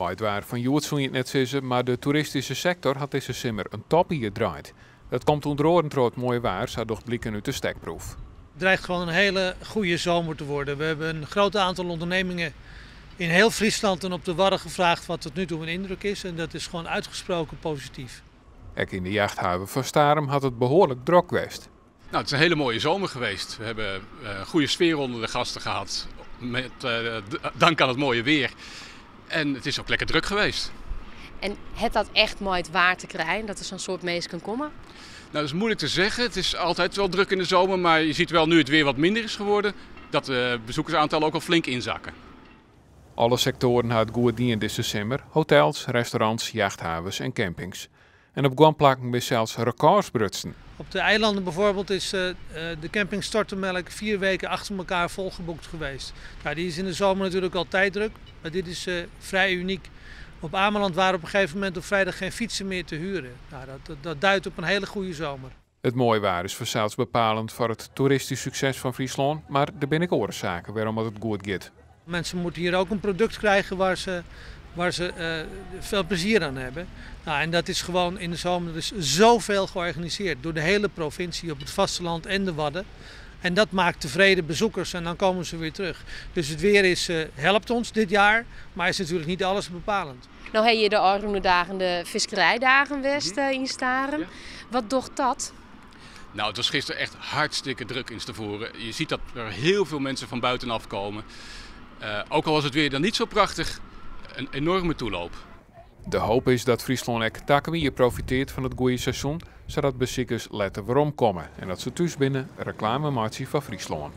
Bij het waar van Joert zul je het net zeggen, maar de toeristische sector had deze simmer een topje gedraaid. Dat komt onder andere door het mooie waar, zou toch blikken uit de stekproef. Het dreigt gewoon een hele goede zomer te worden. We hebben een groot aantal ondernemingen in heel Friesland en op de Wadden gevraagd wat tot nu toe een indruk is. En dat is gewoon uitgesproken positief. Ook in de jachthaven van Starum had het behoorlijk druk geweest. Nou, het is een hele mooie zomer geweest. We hebben een goede sfeer onder de gasten gehad, met dank aan het mooie weer. En het is ook lekker druk geweest. En het dat echt mooi het waar te krijgen, dat er zo'n soort mensen kan komen? Nou, dat is moeilijk te zeggen. Het is altijd wel druk in de zomer, maar je ziet wel nu het weer wat minder is geworden, dat de bezoekersaantallen ook al flink inzakken. Alle sectoren hadden goed dien deze zomer: hotels, restaurants, jachthavens en campings. En op Guamplakken is zelfs records brutsen. Op de eilanden bijvoorbeeld is de camping Stortemelk 4 weken achter elkaar volgeboekt geweest. Nou, die is in de zomer natuurlijk altijd druk, maar dit is vrij uniek. Op Ameland waren op een gegeven moment op vrijdag geen fietsen meer te huren. Nou, dat duidt op een hele goede zomer. Het mooie waar is vanzelfs bepalend voor het toeristisch succes van Friesland, maar er ben ik oorzaken waarom het goed gaat. Mensen moeten hier ook een product krijgen waar ze veel plezier aan hebben. Nou, en dat is gewoon in de zomer dus zoveel georganiseerd door de hele provincie op het vasteland en de Wadden. En dat maakt tevreden bezoekers en dan komen ze weer terug. Dus het weer helpt ons dit jaar, maar is natuurlijk niet alles bepalend. Nou heb je de Oranje dagen, de visserijdagen West in Starum. Ja. Wat docht dat? Nou, het was gisteren echt hartstikke druk in Stavoren. Je ziet dat er heel veel mensen van buitenaf komen. Ook al was het weer dan niet zo prachtig, een enorme toeloop. De hoop is dat Friesland ook takkenwier profiteert van het goede seizoen, zodat bezoekers later weer omkomen en dat ze thuis binnen reclame maken van Friesland.